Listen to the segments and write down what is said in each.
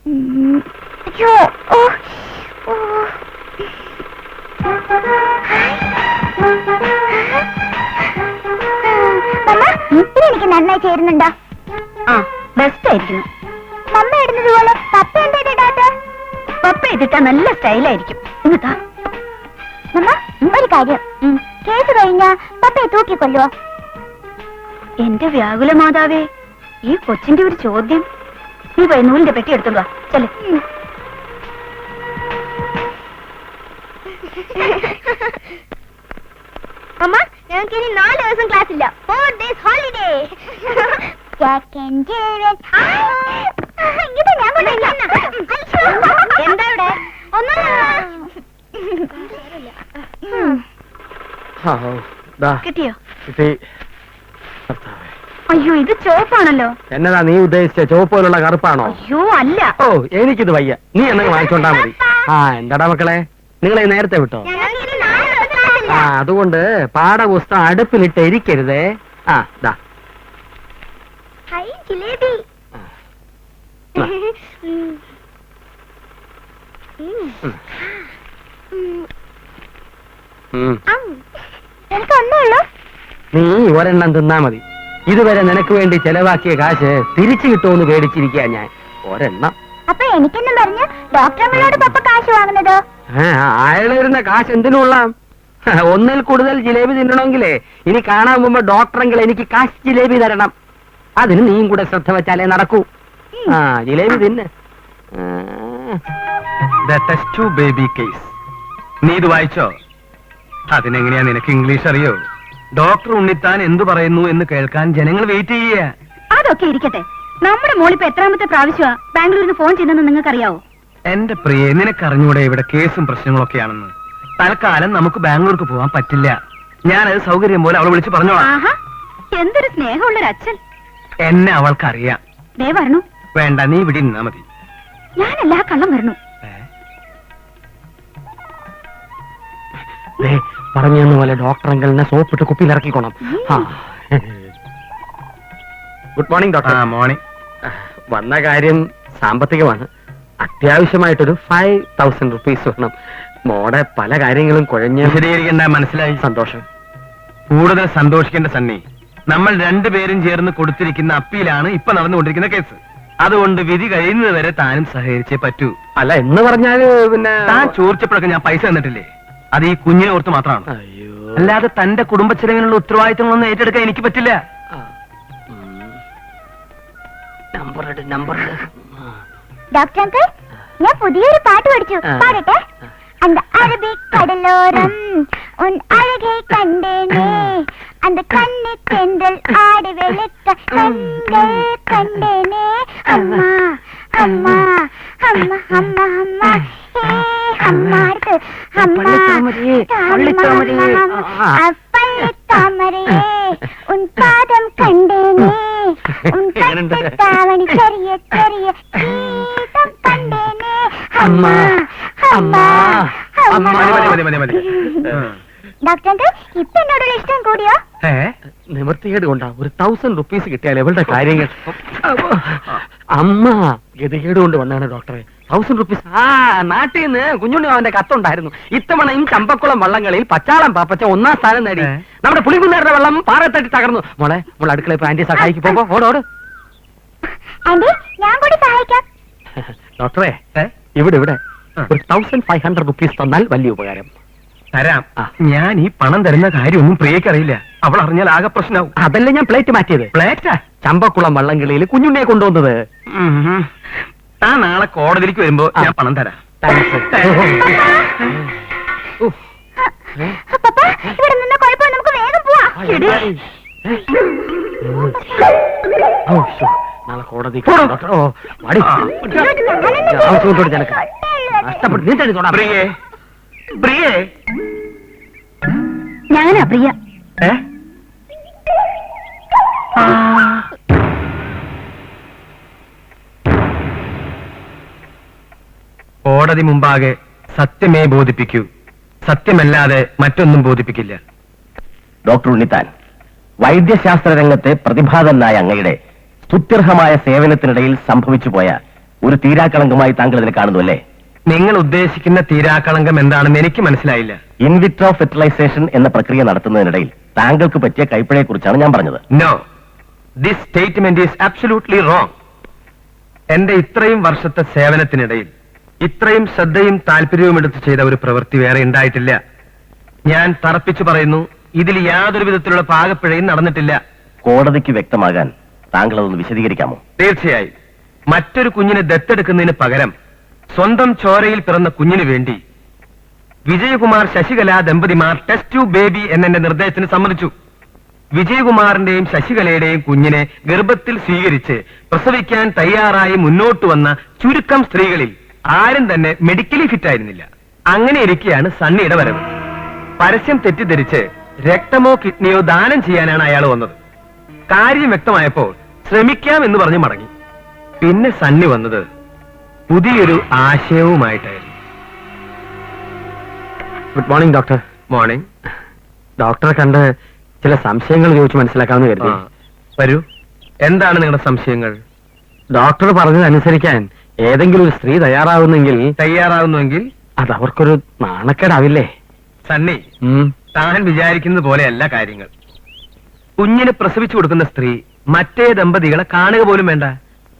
എനിക്ക് നന്നായി ചേരുന്നുണ്ടോ? ആ, ബെസ്റ്റ് ആയിരിക്കുന്നു. മമ്മ ഇടുന്നത് പോലെ പപ്പ എന്താ ഇടാത്ത? പപ്പ ഇട്ടിട്ടാ നല്ല സ്റ്റൈലായിരിക്കും. എന്നിട്ടാ മമ്മ ഒരു കാര്യം, കേസ് കഴിഞ്ഞാ പപ്പയെ തൂക്കിക്കൊല്ലുവോ? എന്റെ വ്യാകുല മാതാവേ, ഈ കൊച്ചിന്റെ ഒരു ചോദ്യം. നീ പോയി നൂലിന്റെ പെട്ടി എടുത്തോളൂ. ചെല്. അമ്മ, ഞങ്ങൾക്ക് ഇനി 4 ദിവസം ക്ലാസ് ഇല്ല. 4 days ഹോളിഡേ. എന്താ ഇവിടെ? കിട്ടിയോ? അയ്യോ, ഇത് ചുവപ്പാണല്ലോ. എന്നതാ നീ ഉദ്ദേശിച്ച ചുവപ്പ് പോലുള്ള കറുപ്പാണോ? അയ്യോ അല്ല. ഓ, എനിക്കിത് വയ്യ. നീ എന്നെ വാങ്ങിച്ചോണ്ടാ മതി. ആ, എന്താടാ മക്കളെ, നിങ്ങളെ നേരത്തെ വിട്ടോ? ആ, അതുകൊണ്ട് പാഠപുസ്തകം അടുപ്പിലിട്ട് ഇരിക്കരുതേ. ആ, ദാ ജിലേബി. എനിക്കൊന്നുള്ളൂ. നീ ഒരെണ്ണം തിന്നാ മതി. ഇതുവരെ നിനക്ക് വേണ്ടി ചെലവാക്കിയ കാശ് തിരിച്ചു കിട്ടുമെന്ന് പേടിച്ചിരിക്കുക ഞാൻ. ഒരെണ്ണം. അപ്പൊ എനിക്കെന്നും പറഞ്ഞ് ഡോക്ടറുകളോട് പപ്പ കാശ് വാങ്ങുന്നതോ? അയാള് വരുന്ന കാശ് എന്തിനുള്ള? ഒന്നിൽ കൂടുതൽ ജിലേബി തിന്നണമെങ്കിലേ ഇനി കാണാൻ പോകുമ്പോ ഡോക്ടറെങ്കിൽ എനിക്ക് കാശ് ജിലേബി തരണം. അതിന് നീയും കൂടെ ശ്രദ്ധ വെച്ചാലേ നടക്കൂ. ആ, ജിലേബി തിന്ന്. Test tube baby case. നീ ഇത് വായിച്ചോ? അതിനെങ്ങനെയാ നിനക്ക് ഇംഗ്ലീഷ് അറിയോ? ഡോക്ടർ ഉണ്ണിത്താൻ എന്തു പറയുന്നു എന്ന് കേൾക്കാൻ ജനങ്ങൾ വെയിറ്റ് ചെയ്യുക. അതൊക്കെ ഇരിക്കട്ടെ. നമ്മുടെ മോളിപ്പോ എത്രാമത്തെ പ്രാവശ്യമാ ബാംഗ്ലൂരിൽ നിന്ന് ഫോൺ ചെയ്തെന്ന് നിങ്ങൾക്കറിയാവോ? എന്റെ പ്രിയെ, നിനക്കറിഞ്ഞൂടെ ഇവിടെ കേസും പ്രശ്നങ്ങളൊക്കെയാണെന്ന്? തൽക്കാലം നമുക്ക് ബാംഗ്ലൂർക്ക് പോകാൻ പറ്റില്ല. ഞാനത് സൗകര്യം പോലെ അവളെ വിളിച്ച് പറഞ്ഞോളാം. ആഹാ, എന്തൊരു സ്നേഹമുള്ളൊരു അച്ഛൻ. എന്നെ അവൾക്കറിയാം. ദേ വരണു. വേണ്ട, നീ ഇവിടെ നിന്നാ മതി. ഞാനല്ല, കള്ളം വരണു. പറഞ്ഞ പോലെ ഡോക്ടറെങ്കിലിനെ സോപ്പിട്ട് കുപ്പിയിൽ ഇറക്കിക്കോണം. Good morning doctor. മോർണിംഗ്. വന്ന കാര്യം സാമ്പത്തികമാണ്. അത്യാവശ്യമായിട്ടൊരു 5000 റുപ്പീസ് വേണം. മോടെ പല കാര്യങ്ങളും കുഴഞ്ഞ് വിശദീകരിക്കേണ്ട, മനസ്സിലായി. സന്തോഷം. കൂടുതൽ സന്തോഷിക്കേണ്ട സണ്ണി, നമ്മൾ രണ്ടുപേരും ചേർന്ന് കൊടുത്തിരിക്കുന്ന അപ്പീലാണ് ഇപ്പൊ നടന്നുകൊണ്ടിരിക്കുന്ന കേസ്. അതുകൊണ്ട് വിധി കഴിയുന്നത് വരെ താനും സഹകരിച്ചേ പറ്റൂ. അല്ല, എന്ന് പറഞ്ഞാല് പിന്നെ താൻ ചോദിച്ചപ്പോഴൊക്കെ ഞാൻ പൈസ തന്നിട്ടില്ലേ? അത് ഈ കുഞ്ഞിനെ ഓർത്ത് മാത്രമാണ്. അയ്യോ, അല്ലാതെ തന്റെ കുടുംബച്ചെലവിനുള്ള ഉത്തരവാദിത്തങ്ങളൊന്നും ഏറ്റെടുക്കാൻ എനിക്ക് പറ്റില്ല. നമ്പർ ഡോക്ടർ അങ്കിൾ, ഞാൻ പുതിയൊരു പാട്ട് പഠിച്ചു. പാടട്ടെ? அந்த அரபிக்கடலோரம் உன் அழகை கண்டேனே, அந்த கண்ணு தென்றல் ஆடி வெளுக்க கண்கள் கண்டேனே. அம்மா அம்மா அம்மா அம்மா அம்மா ஏ அம்மா இருக்கு அம்மா பள்ளித்தாமரையே உன் பாதம் கண்டேனே, உன் பட்டு தாவணி ചെറിയ ചെറിയ கீதம் கண்டேனே. அம்மா அம்மா ഡോക്ടർ അങ്കിൾ, ഇപ്പൊ എന്നോടുള്ള ഇഷ്ടം കൂടിയോ? നിവൃത്തികേട് കൊണ്ടാ. ഒരു 1000 റുപ്പീസ് കിട്ടിയാൽ എവളുടെ കാര്യങ്ങൾ. അമ്മ ഗതികേട് കൊണ്ട് വന്നാണ് ഡോക്ടറെ. 1000 റുപ്പീസ്. ആ, നാട്ടിൽ നിന്ന് കുഞ്ഞുണ്ണി അവന്റെ കത്തുണ്ടായിരുന്നു. ഇത്തവണയും ചമ്പക്കുളം വള്ളങ്ങളിൽ പച്ചാളം പാപ്പച്ച 1ാം സ്ഥാനം നേടി. നമ്മുടെ പുളികുന്നേരുടെ വെള്ളം പാറത്തട്ടി തകർന്നു. മോളെ അടുക്കളയിൽ ഇപ്പൊ ആന്റി സഹായിക്ക് പോകോ. ഓടോട് ആന്റി, ഞാൻ കൂടി സഹായിക്കാം. ഡോക്ടറെ, ഇവിടെ ഒരു 1500 റുപ്പീസ് തന്നാൽ വലിയ ഉപകാരം. തരാം. ഞാൻ ഈ പണം തരുന്ന കാര്യമൊന്നും പ്രിയക്കറിയില്ല. അവൾ അറിഞ്ഞാൽ ആകെ പ്രശ്നമാവും. അതല്ലേ ഞാൻ പ്ലേറ്റ് മാറ്റിയത്. പ്ലേറ്റാ? ചമ്പക്കുളം വള്ളംകളിയിൽ കുഞ്ഞുണ്ണിയെ കൊണ്ടുവന്നത്. താൻ നാളെ കോടതിയിലേക്ക് വരുമ്പോ ഞാൻ പണം തരാം. ഇവിടെ നിന്ന് കുഴപ്പം, നമുക്ക് വേഗം പോവാം. നാളെ കോടതി ഞാനാ പ്രിയ. കോടതി മുമ്പാകെ സത്യമേ ബോധിപ്പിക്കൂ, സത്യമല്ലാതെ മറ്റൊന്നും ബോധിപ്പിക്കില്ല. ഡോക്ടർ ഉണ്ണിത്താൻ, വൈദ്യശാസ്ത്ര രംഗത്തെ പ്രതിഭാതനായ അങ്ങയുടെ സ്തുത്യർഹമായ സേവനത്തിനിടയിൽ സംഭവിച്ചു പോയ ഒരു തീരാക്കളങ്കമായി താങ്കൾ ഇതിനെ കാണുന്നു അല്ലേ? നിങ്ങൾ ഉദ്ദേശിക്കുന്ന തീരാക്കളങ്കം എന്താണെന്ന് എനിക്ക് മനസ്സിലായില്ല. ഇൻവിട്രോ ഫെർട്ടിലൈസേഷൻ എന്ന പ്രക്രിയ നടത്തുന്നതിനിടയിൽ താങ്കൾക്ക് പറ്റിയ കൈപ്പിഴയെ കുറിച്ചാണ് ഞാൻ പറഞ്ഞത്. No, this statement is absolutely wrong. എന്റെ ഇത്രയും വർഷത്തെ സേവനത്തിനിടയിൽ ഇത്രയും ശ്രദ്ധയും താല്പര്യവും എടുത്ത് ചെയ്ത ഒരു പ്രവൃത്തി വേറെ ഉണ്ടായിട്ടില്ല. ഞാൻ തറപ്പിച്ചു പറയുന്നു, ഇതിൽ യാതൊരു വിധത്തിലുള്ള പാകപ്പിഴയും നടന്നിട്ടില്ല. കോടതിക്ക് വ്യക്തമാകാൻ താങ്കൾ അതൊന്ന് വിശദീകരിക്കാമോ? തീർച്ചയായും. മറ്റൊരു കുഞ്ഞിനെ ദത്തെടുക്കുന്നതിന് പകരം സ്വന്തം ചോരയിൽ പിറന്ന കുഞ്ഞിനു വേണ്ടി വിജയകുമാർ ശശികല ദമ്പതിമാർ ടെസ്റ്റ് ട്യൂബ് ബേബി എന്നെ നിർദ്ദേശത്തിന് സമ്മതിച്ചു. വിജയകുമാറിന്റെയും ശശികലയുടെയും കുഞ്ഞിനെ ഗർഭത്തിൽ സ്വീകരിച്ച് പ്രസവിക്കാൻ തയ്യാറായി മുന്നോട്ട് വന്ന ചുരുക്കം സ്ത്രീകളിൽ ആരും തന്നെ മെഡിക്കലി ഫിറ്റ് ആയിരുന്നില്ല. അങ്ങനെ ഇരിക്കെയാണ് സണ്ണിയുടെ വരവ്. പരസ്യം തെറ്റിദ്ധരിച്ച് രക്തമോ കിഡ്നിയോ ദാനം ചെയ്യാനാണ് അയാൾ വന്നത്. കാര്യം വ്യക്തമായപ്പോൾ ശ്രമിക്കാം എന്ന് പറഞ്ഞ് മടങ്ങി. പിന്നെ സണ്ണി വന്നത് പുതിയൊരു ആശയവുമായിട്ടായിരുന്നു. Good morning doctor. മോർണിംഗ്. ഡോക്ടറെ കണ്ട് ചില സംശയങ്ങൾ ചോദിച്ച് മനസ്സിലാക്കാമെന്ന് കരുതി. വരൂ, എന്താണ് നിങ്ങളുടെ സംശയങ്ങൾ? ഡോക്ടർ പറഞ്ഞതനുസരിക്കാൻ ഏതെങ്കിലും ഒരു സ്ത്രീ തയ്യാറാവുന്നുവെങ്കിൽ അത് അവർക്കൊരു നാണക്കേടാവില്ലേ? സണ്ണി, താൻ വിചാരിക്കുന്നത് പോലെയല്ല കാര്യങ്ങൾ. കുഞ്ഞിനെ പ്രസവിച്ചു കൊടുക്കുന്ന സ്ത്രീ മറ്റേ ദമ്പതികളെ കാണുക പോലും വേണ്ട.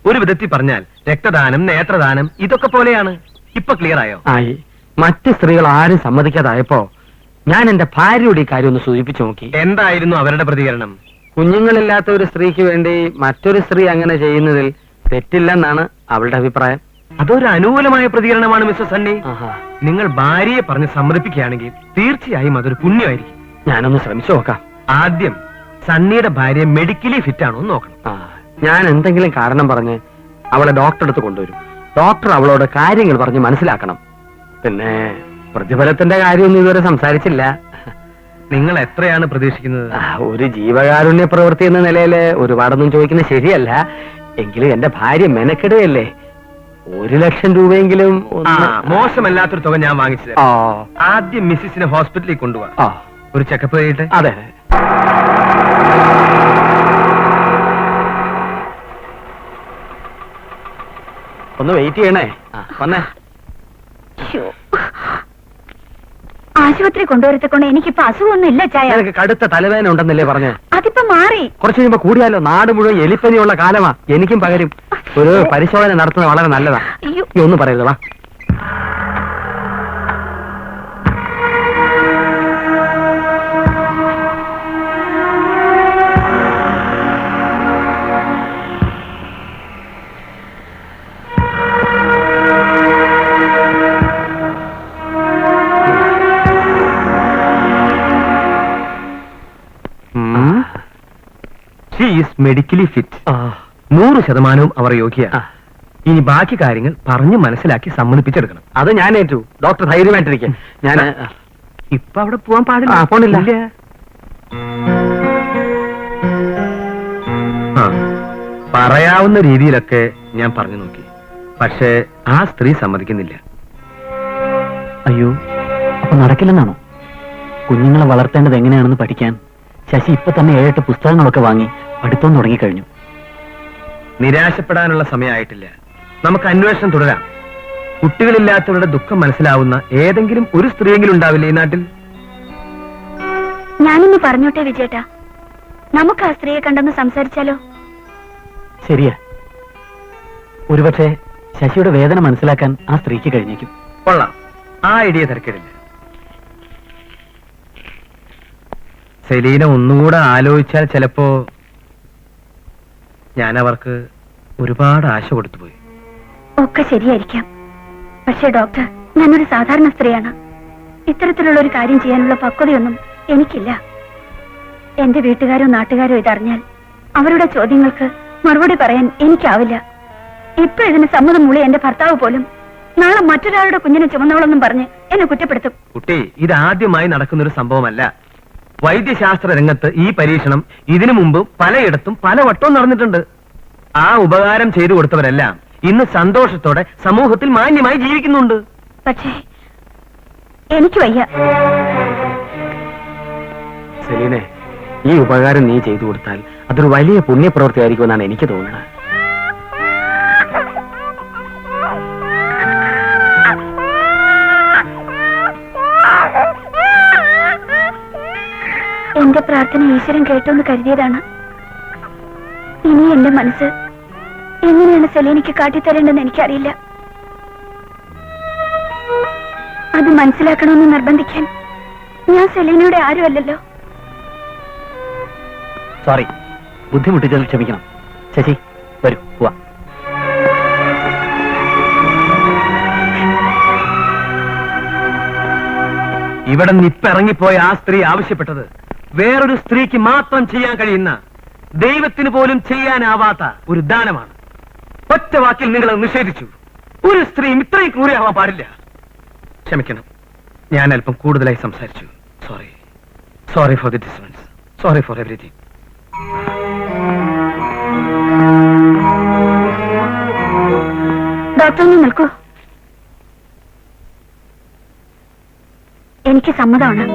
ഒരു വിധത്തിൽ പറഞ്ഞാൽ രക്തദാനം, നേത്രദാനം ഇതൊക്കെ പോലെയാണ്. ഇപ്പൊ ക്ലിയർ ആയോ? ആയി. മറ്റ് സ്ത്രീകൾ ആരും സമ്മതിക്കാതായപ്പോ ഞാൻ എന്റെ ഭാര്യയുടെ ഈ കാര്യം ഒന്ന് സൂചിപ്പിച്ചു നോക്കി. എന്തായിരുന്നു അവരുടെ പ്രതികരണം? കുഞ്ഞുങ്ങളില്ലാത്ത ഒരു സ്ത്രീക്ക് വേണ്ടി മറ്റൊരു സ്ത്രീ അങ്ങനെ ചെയ്യുന്നതിൽ തെറ്റില്ലെന്നാണ് അവളുടെ അഭിപ്രായം. അതൊരു അനുകൂലമായ പ്രതികരണമാണ് മിസ്റ്റർ സണ്ണി. ആഹാ. നിങ്ങൾ ഭാര്യയെ പറഞ്ഞ് സമ്മതിപ്പിക്കുകയാണെങ്കിൽ തീർച്ചയായും അതൊരു പുണ്യമായിരിക്കും. ഞാനൊന്ന് ശ്രമിച്ചു നോക്കാം. ആദ്യം സണ്ണിയുടെ ഭാര്യ മെഡിക്കലി ഫിറ്റ് ആണോ എന്ന് നോക്കണം. ഞാൻ എന്തെങ്കിലും കാരണം പറഞ്ഞ് അവളെ ഡോക്ടറെ അടുത്ത് കൊണ്ടുവരും. ഡോക്ടർ അവളോട് കാര്യങ്ങൾ പറഞ്ഞ് മനസ്സിലാക്കണം. പിന്നെ പ്രതിഫലത്തിന്റെ കാര്യമൊന്നും ഇതുവരെ സംസാരിച്ചില്ല. നിങ്ങൾ എത്രയാണ് പ്രതീക്ഷിക്കുന്നത്? ഒരു ജീവകാരുണ്യ പ്രവൃത്തി എന്ന നിലയിൽ ഒരുപാടൊന്നും ചോദിക്കുന്നത് ശരിയല്ല. എങ്കിലും എന്റെ ഭാര്യ മെനക്കെടുകയല്ലേ, 1,00,000 രൂപയെങ്കിലും മോശമല്ലാത്തൊരു തുക ഞാൻ വാങ്ങിച്ചു തരാം. ആദ്യം മിസ്സിസിനെ ഹോസ്പിറ്റലിൽ കൊണ്ടുപോവാ. ഒരു ചെക്കപ്പ് ചെയ്യട്ടെ. അതെ. ഒന്ന് വെയിറ്റ് ചെയ്യണേ. വന്നേ. ആശുപത്രി കൊണ്ടുവരത്തെക്കൊണ്ട് എനിക്കിപ്പോ അസുഖമൊന്നും ഇല്ല ചായ. എനിക്ക് കടുത്ത തലവേദന ഉണ്ടെന്നല്ലേ പറഞ്ഞേ? അതിപ്പോ മാറി. കുറച്ച് കഴിയുമ്പോ കൂടിയാലോ? നാട് മുഴുവൻ എലിപ്പനിയുള്ള കാലമാ. എനിക്കും പകരും. ഒരു പരിശോധന നടത്തുന്നത് വളരെ നല്ലതാ. ഒന്നും പറയരുത്, വാ. Medically fit. 100% അവർ യോഗ്യ. ഇനി ബാക്കി കാര്യങ്ങൾ പറഞ്ഞു മനസ്സിലാക്കി സമ്മതിപ്പിച്ചെടുക്കണം. അത് ഞാൻ ഏറ്റു. ഡോക്ടർ ധൈര്യമായിട്ടിരിക്കും. ഞാൻ ഇപ്പൊ അവിടെ പോവാൻ പാടില്ല. പോണില്ല. പറയാവുന്ന രീതിയിലൊക്കെ ഞാൻ പറഞ്ഞു നോക്കി. പക്ഷേ ആ സ്ത്രീ സമ്മതിക്കുന്നില്ല. അയ്യോ, അപ്പൊ നടക്കില്ലെന്നാണോ? കുഞ്ഞുങ്ങളെ വളർത്തേണ്ടത് എങ്ങനെയാണെന്ന് പഠിക്കാൻ ശശി ഇപ്പൊ തന്നെ 7-8 പുസ്തകങ്ങളൊക്കെ വാങ്ങി പഠിത്തം തുടങ്ങിക്കഴിഞ്ഞു. നിരാശപ്പെടാനുള്ള സമയമായിട്ടില്ല. നമുക്ക് അന്വേഷണം തുടരാം. കുട്ടികളില്ലാത്തവരുടെ ദുഃഖം മനസ്സിലാവുന്ന ഏതെങ്കിലും ഒരു സ്ത്രീയെങ്കിലും ഉണ്ടാവില്ലേ ഈ നാട്ടിൽ? ഞാനിന്ന് പറഞ്ഞോട്ടെ വിജയേട്ടാ, നമുക്ക് ആ സ്ത്രീയെ കണ്ടെന്ന് സംസാരിച്ചാലോ? ശരിയാ. ഒരുപക്ഷെ ശശിയുടെ വേദന മനസ്സിലാക്കാൻ ആ സ്ത്രീക്ക് കഴിഞ്ഞേക്കും. കൊള്ളാം, ആ ഐഡിയ തിരക്കിടില്ല. സെലീന ഒന്നുകൂടെ ആലോചിച്ചാൽ ചിലപ്പോ ഞാൻ അവർക്ക് ഒരുപാട് ആശ കൊടുത്തുപോയി. ഒക്കെ ശരിയായിരിക്കാം. പക്ഷേ ഡോക്ടർ, ഞാനൊരു സാധാരണ സ്ത്രീയാണ്. ഇത്തരത്തിലുള്ള ഒരു കാര്യം ചെയ്യാനുള്ള പക്വതയൊന്നും എനിക്കില്ല. എന്റെ വീട്ടുകാരോ നാട്ടുകാരോ ഇതറിഞ്ഞാൽ അവരുടെ ചോദ്യങ്ങൾക്ക് മറുപടി പറയാൻ എനിക്കാവില്ല. ഇപ്പൊ ഇതിന് സമ്മതം മൂളി എന്റെ ഭർത്താവ് പോലും നാളെ മറ്റൊരാളുടെ കുഞ്ഞിനെ ചുമന്നവളെന്നും പറഞ്ഞ് എന്നെ കുറ്റപ്പെടുത്തും. കുട്ടി, ഇതാദ്യമായി നടക്കുന്ന ഒരു സംഭവമല്ല. വൈദ്യശാസ്ത്ര രംഗത്ത് ഈ പരീക്ഷണം ഇതിനു മുമ്പ് പലയിടത്തും പലവട്ടവും നടന്നിട്ടുണ്ട്. ആ ഉപകാരം ചെയ്തു കൊടുത്തവരെല്ലാം ഇന്ന് സന്തോഷത്തോടെ സമൂഹത്തിൽ മാന്യമായി ജീവിക്കുന്നുണ്ട്. പക്ഷേ എനിക്ക് വയ്യ. സെലീനെ, ഈ ഉപകാരം നീ ചെയ്തു കൊടുത്താൽ അതൊരു വലിയ പുണ്യപ്രവൃത്തി ആയിരിക്കുമെന്നാണ് എനിക്ക് തോന്നുന്നത്. പ്രാർത്ഥന ഈശ്വരൻ കേട്ടോന്ന് കരുതിയതാണ്. ഇനി എന്റെ മനസ്സ് എങ്ങനെയാണ് സെലീനയ്ക്ക് കാട്ടിത്തരേണ്ടെന്ന് എനിക്കറിയില്ല. അത് മനസ്സിലാക്കണമെന്ന് നിർബന്ധിക്കാൻ ഞാൻ സെലീനയുടെ ആരുമല്ലല്ലോ. സോറി, ബുദ്ധിമുട്ടിച്ചതിൽ ക്ഷമിക്കണം. ശശി, വരൂ, പോവാ. ഇവിടെ നിന്ന് ഇപ്പൊ ഇറങ്ങിപ്പോയ ആ സ്ത്രീ ആവശ്യപ്പെട്ടത് വേറൊരു സ്ത്രീക്ക് മാത്രം ചെയ്യാൻ കഴിയുന്ന, ദൈവത്തിന് പോലും ചെയ്യാനാവാത്ത ഒരു ദാനമാണ്. ഒറ്റ വാക്കിൽ നിങ്ങൾ അത് നിഷേധിച്ചു. ഒരു സ്ത്രീയും ഇത്രയും ക്രൂരയാവാൻ പാടില്ല. ക്ഷമിക്കണം, ഞാൻ അല്പം കൂടുതലായി സംസാരിച്ചു. Sorry for the disturbance. Sorry for everything. Doctor ഒന്ന് നിൽക്കൂ. എനിക്ക് സമ്മതമാണ്.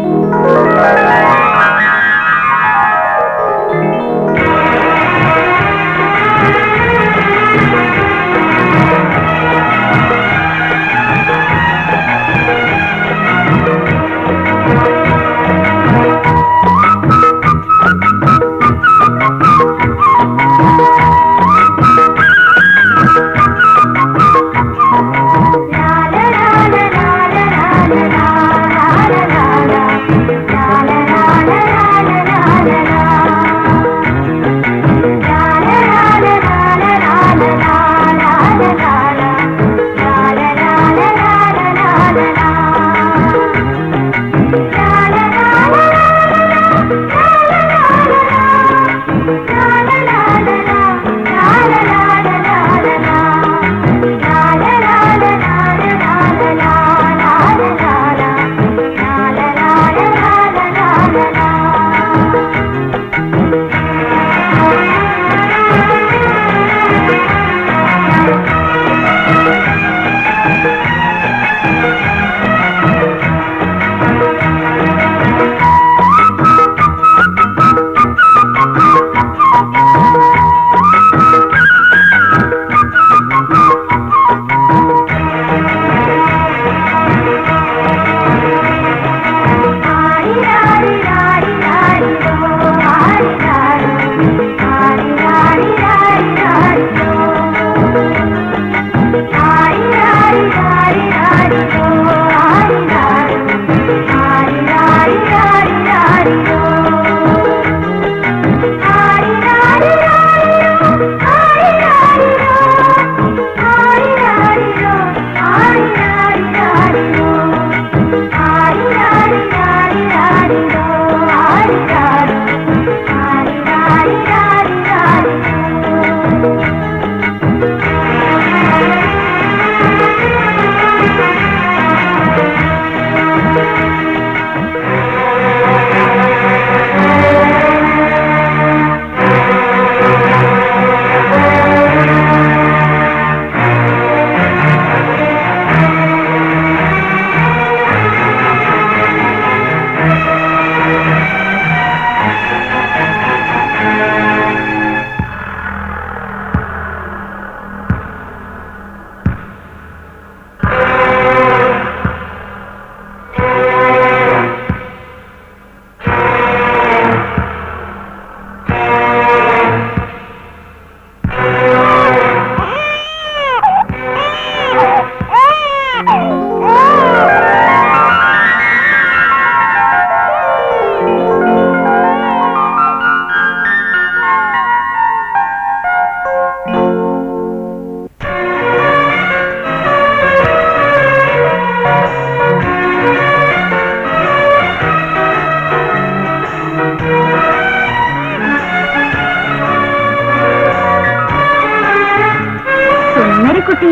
കുട്ടി,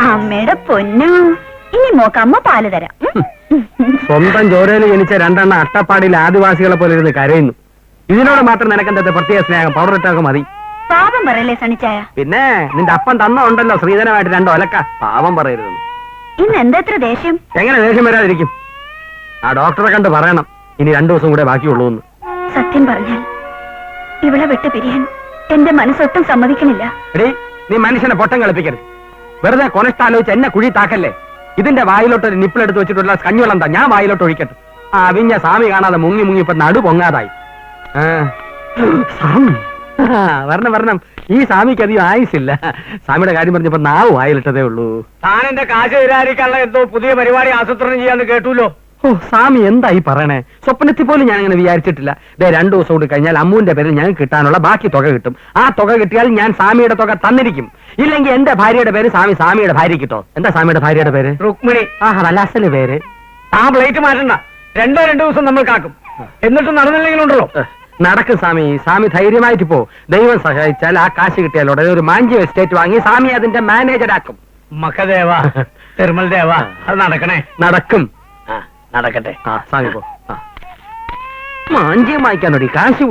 അമ്മയുടെ പൊന്നു, ഇനി മോക്കമ്മ പാല് തരാം. സ്വന്തം ചോരയിൽ ജനിച്ച രണ്ടെണ്ണ അട്ടപ്പാടിയിൽ ആദിവാസികളെ പോലെ ഇരുന്ന് കരയുന്നു. ഇതിനോട് മാത്രം നിനക്കെന്താ പ്രത്യേക സ്നേഹം? പൗഡർ ഇട്ടൊക്കെ മതി. പാപം പറയല്ലേ സണിച്ചായ? പിന്നെ നിന്റെ അപ്പൻ തന്ന ഉണ്ടല്ലോ ശ്രീധരമായിട്ട് രണ്ടോ ഒലക്ക. പാവം പറയരുത്. ഇന്ന് എന്താ ഇത്ര ദേഷ്യം? എങ്ങനെ ദേഷ്യം വരാതിരിക്കും? ആ ഡോക്ടറെ കണ്ട് പറയണം ഇനി 2 ദിവസം കൂടെ ബാക്കിയുള്ളൂ എന്ന്. സത്യം പറഞ്ഞാൽ ഇവളെ വിട്ടു പിരിയാൻ എന്റെ മനസ്സൊട്ടും സമ്മതിക്കണില്ല. എടീ, നീ മനുഷ്യനെ പൊട്ടം കളിപ്പിക്കരുത്. വെറുതെ കൊനഷ്ടാലോചിച്ച് എന്നെ കുഴി താക്കല്ലേ. ഇതിന്റെ വായിലോട്ടൊരു നിപ്പിളെടുത്ത് വെച്ചിട്ടുള്ള കഞ്ഞുവെള്ളം എന്താ ഞാൻ വായിലോട്ട് ഒഴിക്കട്ടെ. ആ അവിഞ്ഞ സ്വാമി കാണാതെ മുങ്ങി മുങ്ങി ഇപ്പൊ നടു പൊങ്ങാതായി. സ്വാമി വരണം വരണം. ഈ സ്വാമിക്ക് അധികം ആയുസില്ല. സ്വാമിയുടെ കാര്യം പറഞ്ഞപ്പോ നാവ് വായിലിട്ടതേ ഉള്ളൂ. താൻ എന്റെ കാശ് തരാതിരിക്കാനുള്ള എന്തോ പുതിയ പരിപാടി ആസൂത്രണം ചെയ്യാന്ന് കേട്ടുല്ലോ. ഓ സ്വാമി എന്തായി പറയണേ? സ്വപ്നത്തിൽ പോലും ഞാൻ അങ്ങനെ വിചാരിച്ചിട്ടില്ല. 2 ദിവസം കൂടി കഴിഞ്ഞാൽ അമ്മുവിന്റെ പേരിൽ ഞങ്ങൾക്ക് കിട്ടാനുള്ള ബാക്കി തുക കിട്ടും. ആ തുക കിട്ടിയാൽ ഞാൻ സ്വാമിയുടെ തുക തന്നിരിക്കും. ഇല്ലെങ്കിൽ എന്റെ ഭാര്യയുടെ പേര് സ്വാമിയുടെ ഭാര്യ കിട്ടോ. എന്താ സ്വാമിയുടെ ഭാര്യയുടെ പേര്? രുക്മിണി. നല്ല അസല് പേര്. ആ പ്ലേറ്റ് മാറ്റണ്ട. 2 ദിവസം നമ്മൾ കാക്കും. എന്നിട്ട് നടന്നില്ലെങ്കിലുണ്ടല്ലോ. നടക്കും സ്വാമി ധൈര്യമായിട്ട് പോ. ദൈവം സഹായിച്ചാൽ ആ കാശ് കിട്ടിയാൽ ഉടനെ ഒരു മാഞ്ചിയം എസ്റ്റേറ്റ് വാങ്ങി സ്വാമി അതിന്റെ മാനേജരാക്കും. മക്കദേവ, തിരുമൽ ദേവ, അത് നടക്കണേ. നടക്കും. നടക്കട്ടെ. സ്വാമി പോ. മാഞ്ചിയം വാങ്ങിക്കാനോടി കാശ്.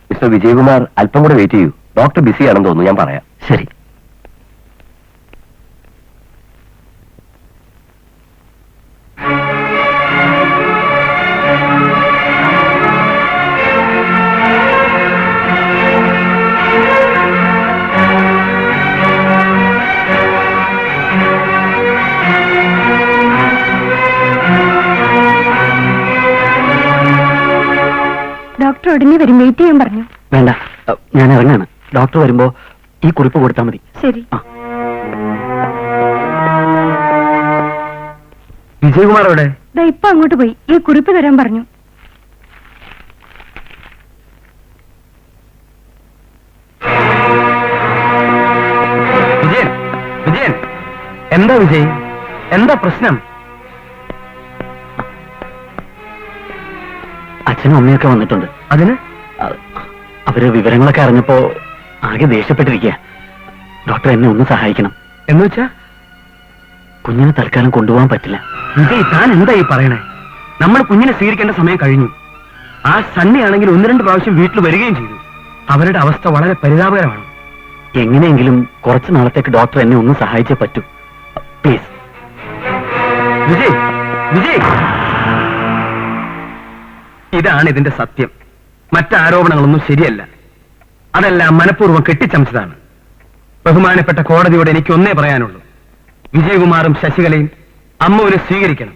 മിസ്റ്റർ വിജയകുമാർ അല്പം കൂടെ വെയിറ്റ് ചെയ്യൂ. ഡോക്ടർ ബിസിയാണെന്ന് തോന്നുന്നു, ഞാൻ പറയാം. ശരി. ഡോക്ടർ ഉടനെ വരും, വെയിറ്റ് ചെയ്യാൻ പറഞ്ഞു. വേണ്ട, ഞാൻ ഇറങ്ങാണ്. ഡോക്ടർ വരുമ്പോ ഈ കുറിപ്പ് കൊടുത്താൽ മതി. ശരി. വിജയകുമാർ എവിടെ? ദാ ഇപ്പൊ അങ്ങോട്ട് പോയി. ഈ കുറിപ്പ് തരാൻ പറഞ്ഞു. വിജയൻ, വിജയൻ, എന്താ വിജയ്, എന്താ പ്രശ്നം? അച്ഛനും അമ്മയൊക്കെ വന്നിട്ടുണ്ട്. അതിന് അവര് വിവരങ്ങളൊക്കെ അറിഞ്ഞപ്പോ ആകെ ദേഷ്യപ്പെട്ടിരിക്കുക. ഡോക്ടർ എന്നെ ഒന്ന് സഹായിക്കണം. എന്ന് വെച്ചാ കുഞ്ഞിനെ തൽക്കാലം കൊണ്ടുപോകാൻ പറ്റില്ല. വിജയ്, താൻ എന്താ ഈ പറയണേ? നമ്മൾ കുഞ്ഞിനെ സ്വീകരിക്കേണ്ട സമയം കഴിഞ്ഞു. ആ സണ്ണിയാണെങ്കിൽ 1-2 പ്രാവശ്യം വീട്ടിൽ വരികയും ചെയ്തു. അവരുടെ അവസ്ഥ വളരെ പരിതാപകരമാണ്. എങ്ങനെയെങ്കിലും കുറച്ചു നാളത്തേക്ക് ഡോക്ടർ എന്നെ ഒന്ന് സഹായിച്ചേ പറ്റൂ. പ്ലീസ്. വിജയ്, വിജയ്, ഇതാണ് ഇതിന്റെ സത്യം. മറ്റാരോപണങ്ങളൊന്നും ശരിയല്ല. അതെല്ലാം മനഃപൂർവ്വം കെട്ടിച്ചമച്ചതാണ്. ബഹുമാനപ്പെട്ട കോടതിയോട് എനിക്ക് ഒന്നേ പറയാനുള്ളൂ. വിജയകുമാറും ശശികലയും അമ്മുവിനെ സ്വീകരിക്കണം.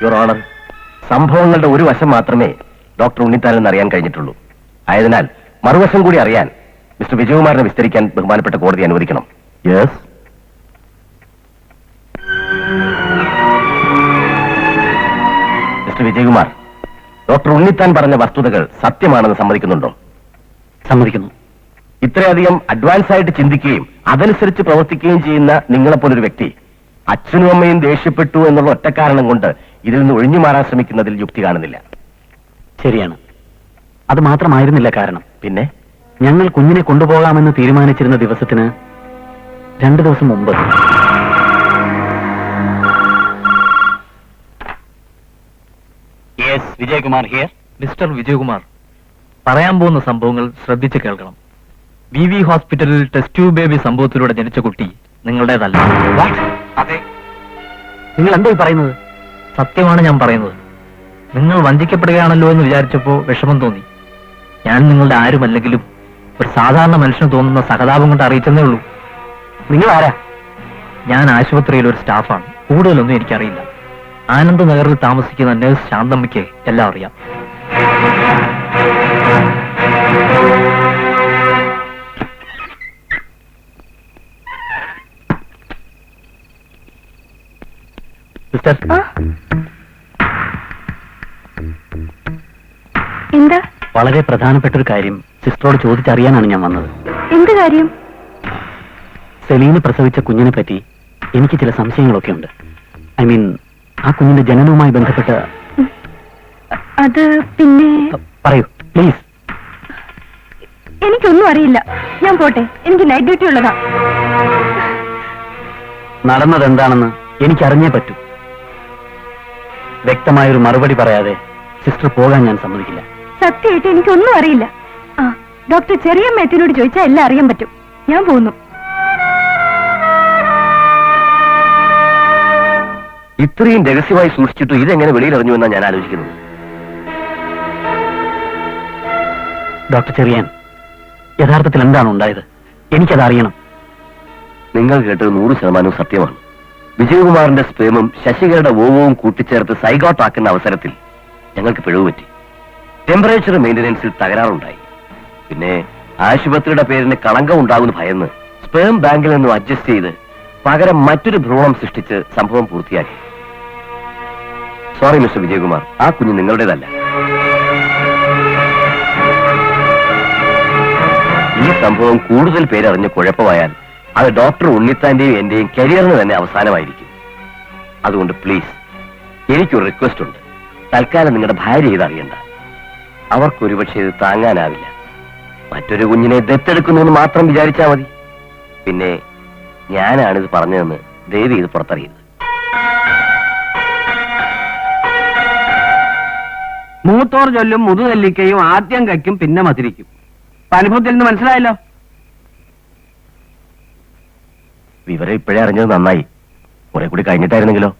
യുവർ ഓണർ, സംഭവങ്ങളുടെ ഒരു വശം മാത്രമേ ഡോക്ടർ ഉണ്ണിത്താനെന്ന് അറിയാൻ കഴിഞ്ഞിട്ടുള്ളൂ. ആയതിനാൽ മറുവശം കൂടി അറിയാൻ മിസ്റ്റർ വിജയകുമാറിനെ വിസ്തരിക്കാൻ ബഹുമാനപ്പെട്ട കോടതി അനുവദിക്കണം. Yes. Mister Vijayakumar, doctor Unnithan പറഞ്ഞ വസ്തുതകൾ സത്യമാണെന്ന് സമ്മതിക്കുന്നുണ്ടോ? സമ്മതിക്കുന്നു. ഇത്രയധികം അഡ്വാൻസ് ആയിട്ട് ചിന്തിക്കുകയും അതനുസരിച്ച് പ്രവർത്തിക്കുകയും ചെയ്യുന്ന നിങ്ങളെപ്പോലൊരു വ്യക്തി അച്ഛനും അമ്മയും ദേഷ്യപ്പെട്ടു എന്നുള്ള ഒറ്റ കാരണം കൊണ്ട് ഇതിൽ നിന്ന് ഒഴിഞ്ഞു മാറാൻ ശ്രമിക്കുന്നതിൽ യുക്തി കാണുന്നില്ല. ശരിയാണ്. അത് മാത്രമായിരുന്നില്ല കാരണം. പിന്നെ ഞങ്ങൾ കുഞ്ഞിനെ കൊണ്ടുപോകാമെന്ന് തീരുമാനിച്ചിരുന്ന ദിവസത്തിന് 2 ദിവസം മുമ്പ് വിജയകുമാർ ഹിയർ. മിസ്റ്റർ വിജയകുമാർ, പറയാൻ പോകുന്ന സംഭവങ്ങൾ ശ്രദ്ധിച്ച് കേൾക്കണം. വി വി ഹോസ്പിറ്റലിൽ ടെസ്റ്റ് ട്യൂബ് ബേബി സംഭവത്തിലൂടെ ജനിച്ച കുട്ടി നിങ്ങളുടേതല്ല. അതെ. നിങ്ങൾ എന്തായി പറയുന്നത്? സത്യമാണ് ഞാൻ പറയുന്നത്. നിങ്ങൾ വഞ്ചിക്കപ്പെടുകയാണല്ലോ എന്ന് വിചാരിച്ചപ്പോ വിഷമം തോന്നി. ഞാൻ നിങ്ങളുടെ ആരുമല്ലെങ്കിലും ഒരു സാധാരണ മനുഷ്യന് തോന്നുന്ന സഹതാപം കൊണ്ട് അറിയിച്ചെന്നേ ഉള്ളൂ. നിങ്ങൾ ആരാ? ഞാൻ ആശുപത്രിയിൽ ഒരു സ്റ്റാഫാണ്. കൂടുതലൊന്നും എനിക്കറിയില്ല. ആനന്ദ് നഗറിൽ താമസിക്കുന്ന നഴ്സ് ശാന്തമ്മയ്ക്ക് എല്ലാം അറിയാം. സിസ്റ്റർ, എന്താ? വളരെ പ്രധാനപ്പെട്ട ഒരു കാര്യം സിസ്റ്ററോട് ചോദിച്ചറിയാനാണ് ഞാൻ വന്നത്. എന്ത് കാര്യം? സെലീന് പ്രസവിച്ച കുഞ്ഞിനെ പറ്റി എനിക്ക് ചില സംശയങ്ങളൊക്കെ ഉണ്ട്. ഐ മീൻ, ആ കുഞ്ഞിന്റെ ജനനവുമായി ബന്ധപ്പെട്ട. അത് പിന്നെ പറയൂ പ്ലീസ്. എനിക്കൊന്നും അറിയില്ല. ഞാൻ പോട്ടെ, എനിക്ക് നൈറ്റ് ഡ്യൂട്ടി ഉള്ളതാ. നടന്നത് എന്താണെന്ന് എനിക്കറിഞ്ഞേ പറ്റൂ. വ്യക്തമായൊരു മറുപടി പറയാതെ സിസ്റ്റർ പോകാൻ ഞാൻ സമ്മതിക്കില്ല. സത്യമായിട്ട് എനിക്കൊന്നും അറിയില്ല. ആ, ഡോക്ടർ ചെറിയ മേത്തിനോട് ചോദിച്ചാൽ എല്ലാം അറിയാൻ പറ്റും. ഞാൻ പോകുന്നു. ഇത്രയും രഹസ്യമായി സൂക്ഷിച്ചിട്ടു ഇതെങ്ങനെ വെളിയിൽ അറിഞ്ഞുവെന്നാണ് ഞാൻ ആലോചിക്കുന്നത്. ഡോക്ടർ ചെറിയാൻ, യഥാർത്ഥത്തിൽ എന്താണ് ഉണ്ടായത്? എനിക്കത് അറിയണം. നിങ്ങൾ കേട്ടത് 100% സത്യമാണ്. വിജയകുമാറിന്റെ സ്പേമും ശശികലയുടെ ഓവവും കൂട്ടിച്ചേർത്ത് സൈഗോട്ടാക്കുന്ന അവസരത്തിൽ ഞങ്ങൾക്ക് പിഴവ് പറ്റി. ടെമ്പറേച്ചർ മെയിന്റനൻസിൽ തകരാറുണ്ടായി. പിന്നെ ആശുപത്രിയുടെ പേരിന് കളങ്കം ഉണ്ടാകുന്ന ഭയന്ന് സ്പേം ബാങ്കിൽ നിന്നും അഡ്ജസ്റ്റ് ചെയ്ത് പകരം മറ്റൊരു ഭ്രൂണം സൃഷ്ടിച്ച് സംഭവം പൂർത്തിയാക്കി. സോറി മിസ്റ്റർ വിജയകുമാർ, ആ കുഞ്ഞ് നിങ്ങളുടേതല്ല. ഈ സംഭവം കൂടുതൽ പേരറിഞ്ഞ് കുഴപ്പമായാൽ അത് ഡോക്ടർ ഉണ്ണിത്താന്റെയും എന്റെയും കരിയറിന് തന്നെ അവസാനമായിരിക്കും. അതുകൊണ്ട് പ്ലീസ്, എനിക്കൊരു റിക്വസ്റ്റ് ഉണ്ട്. തൽക്കാലം നിങ്ങളുടെ ഭാര്യ ഇതറിയണ്ട. അവർക്കൊരുപക്ഷെ ഇത് താങ്ങാനാവില്ല. മറ്റൊരു കുഞ്ഞിനെ ദത്തെടുക്കുന്നു മാത്രം വിചാരിച്ചാൽ മതി. പിന്നെ ഞാനാണിത് പറഞ്ഞതെന്ന് ദയവ് ഇത് പുറത്തറിയരുത്. മൂത്തോർ ചൊല്ലും മുതുനെല്ലിക്കയും ആദ്യം കയ്ക്കും പിന്നെ മതിരിക്കും. അനുഭവത്തിൽ നിന്ന് മനസ്സിലായല്ലോ. വിവരം ഇപ്പോഴേ അറിഞ്ഞത് നന്നായി. കുറെ കൂടി കഴിഞ്ഞിട്ടായിരുന്നെങ്കിലോ?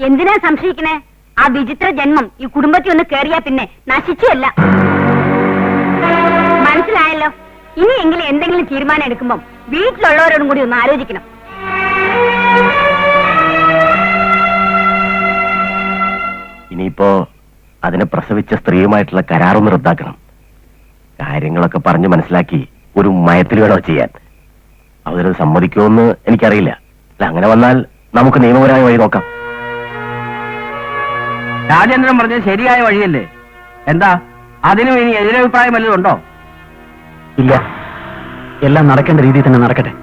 എന്തിനാ സംശയിക്കണേ? ആ വിചിത്ര ജന്മം ഈ കുടുംബത്തിൽ ഒന്ന് കേറിയാ പിന്നെ നശിച്ചല്ല. മനസ്സിലായല്ലോ. ഇനിയെങ്കിലും എന്തെങ്കിലും തീരുമാനം എടുക്കുമ്പം വീട്ടിലുള്ളവരോടും കൂടി ഒന്ന് ആലോചിക്കണം. ഇനിയിപ്പോ അതിനെ പ്രസവിച്ച സ്ത്രീയുമായിട്ടുള്ള കരാറൊന്ന് റദ്ദാക്കണം. കാര്യങ്ങളൊക്കെ പറഞ്ഞ് മനസ്സിലാക്കി ഒരു മയത്തിൽ വേണോ ചെയ്യാൻ. അവരത് സമ്മതിക്കുമെന്ന് എനിക്കറിയില്ല. അല്ല, അങ്ങനെ വന്നാൽ നമുക്ക് നിയമപരമായ വഴി നോക്കാം. രാജേന്ദ്രൻ പറഞ്ഞത് ശരിയായ വഴിയല്ലേ? എന്താ അതിനും ഇനി എതിരഭിപ്രായം വല്ലതും ഉണ്ടോ? ഇല്ല, എല്ലാം നടക്കേണ്ട രീതിയിൽ തന്നെ നടക്കട്ടെ.